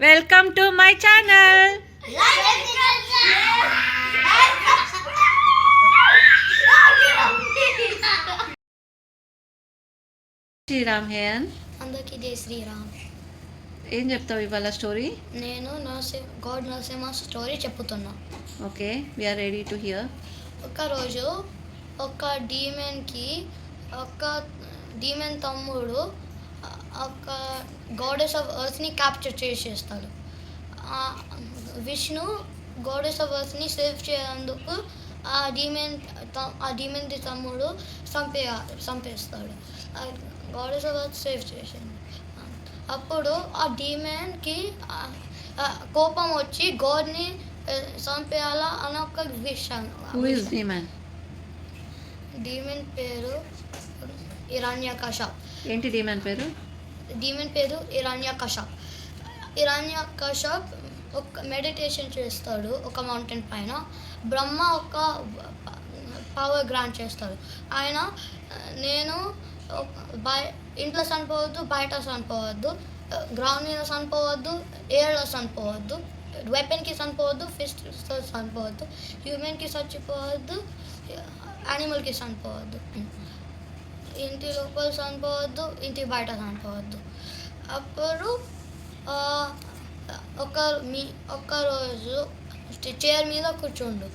Welcome to my channel. Sriram హేయన్. అందరికీ జై శ్రీరామ్. ఏం చెప్తావు ఇవాళ స్టోరీ? నేను గాడ్ నరసింహ స్టోరీ చెప్పుతున్నా. Okay, we are ready to hear. ఒకరోజు ఒక డీమెన్ తమ్ముడు ఒక గాడెస్ ఆఫ్ ఎర్త్ని క్యాప్చర్ చేసేస్తాడు. విష్ణు గాడెస్ ఆఫ్ ఎర్త్ని సేవ్ చేసేందుకు ఆ డీమెన్ తమ్ముడు చంపేస్తాడు. గాడెస్ ఆఫ్ ఎర్త్ సేవ్ చేసింది. అప్పుడు ఆ డీమెన్కి కోపం వచ్చి గాడ్ని చంపేయాలా అని ఒక విషయం. డీమెన్ పేరు హిరణ్యకశిపు. ఏంటి డీమెన్ పేరు? డీమెన్ పేరు హిరణ్యకశిపు. ఒక మెడిటేషన్ చేస్తాడు ఒక మౌంటైన్ పైన. బ్రహ్మ ఒక పవర్ గ్రాంట్ చేస్తాడు. ఆయన నేను ఇంట్లో చనిపోవద్దు, బయట చనిపోవద్దు, గ్రౌండ్ మీద చనిపోవద్దు, ఎయిర్లో చనిపోవద్దు, వెపన్కి చనిపోవద్దు, ఫిస్ట్తో చనిపోవద్దు, హ్యూమన్కి చచ్చిపోవద్దు, యానిమల్కి చనిపోవద్దు, ఇంటి లోపల చనిపోవద్దు, ఇంటి బయట చనిపోవద్దు. అప్పుడు ఒక్కరోజు చైర్ మీద కూర్చుండు.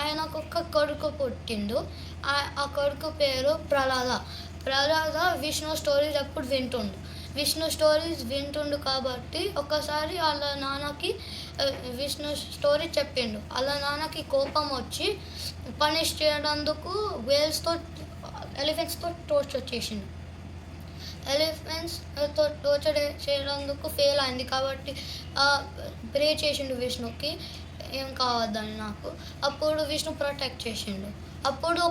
ఆయనకు ఒక కొడుకు పుట్టిండు. ఆ కొడుకు పేరు ప్రహ్లాద విష్ణు స్టోరీస్ ఎప్పుడు విష్ణు స్టోరీస్ వింటుండు కాబట్టి ఒకసారి వాళ్ళ నాన్నకి విష్ణు స్టోరీ చెప్పిండు. వాళ్ళ నాన్నకి కోపం వచ్చి పనిష్ చేయడానికి ఎలిఫెంట్స్తో టార్చర్ చేసిండు. ఎలిఫెంట్స్తో టార్చర్ చేయడానికి ఫెయిల్ అయింది కాబట్టి ప్రే చేసిండు విష్ణుకి, ఏం కావద్దని నాకు. అప్పుడు విష్ణు ప్రొటెక్ట్ చేసిండు. అప్పుడు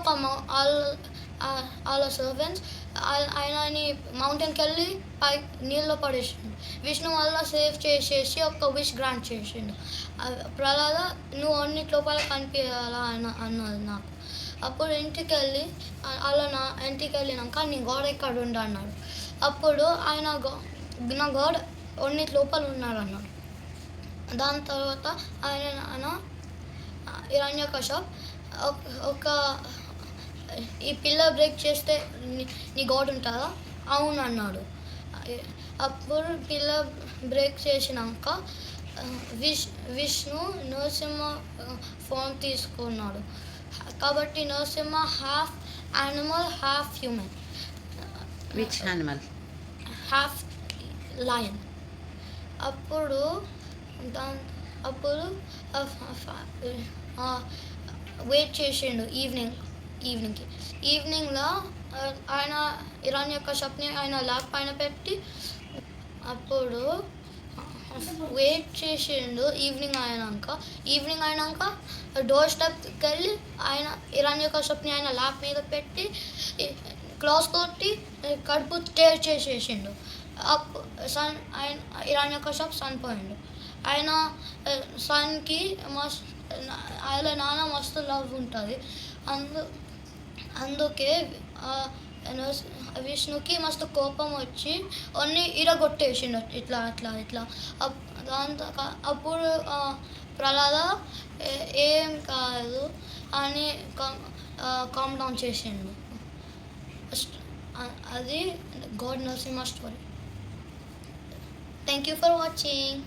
వాళ్ళ సర్వెంట్స్ ఆయనని మౌంటైన్కి వెళ్ళి నీళ్ళలో పడేసిండు. విష్ణు వల్ల సేవ్ చేసేసి ఒక విష్ గ్రాంట్ చేసిండు. ప్రహ్లాద నువ్వు అన్నిటి లోపల కనిపించాలా అన్నది నాకు. అప్పుడు ఇంటికి వెళ్ళినాక నీ గాడ్ ఎక్కడ ఉండు అన్నాడు. అప్పుడు నా గాడ్ అన్నిటి లోపల ఉన్నాడు అన్నాడు. దాని తర్వాత ఆయన హిరణ్యకశిపు ఒక ఈ పిల్లర్ బ్రేక్ చేస్తే నీ గాడ్ ఉంటుందా? అవును అన్నాడు. అప్పుడు పిల్లర్ బ్రేక్ చేసినాక విష్ణు నరసింహ ఫామ్ తీసుకున్నాడు. కాబట్టి Narasimha half animal half human. Which animal? Half lion. అప్పుడు వెయిట్ చేసిండు ఈవినింగ్లో ఆయన హిరణ్యకశిపుని ఆయన ల్యాప్ పైన పెట్టి అప్పుడు వెయిట్ చేసిండు. ఈవినింగ్ అయినాక డోర్ స్టెప్కి వెళ్ళి ఆయన హిరణ్యకశిపుని ఆయన ల్యాప్ మీద పెట్టి క్లాస్ తోటి కడుపు టేర్ చేసేసిండు. ఆయన హిరణ్యకశిపు చనిపోయిండు. ఆయన సన్కి ఆయన నాన్న మస్తు లవ్ ఉంటుంది. అందుకే విష్ణుకి మస్తు కోపం వచ్చి అన్నీ ఇరగొట్టేసిండు ఇట్లా. అప్పుడు ప్రహ్లాద ఏం కాదు అని కామ్ డౌన్ చేసిండు. అది God Narasimha story. Thank you for watching.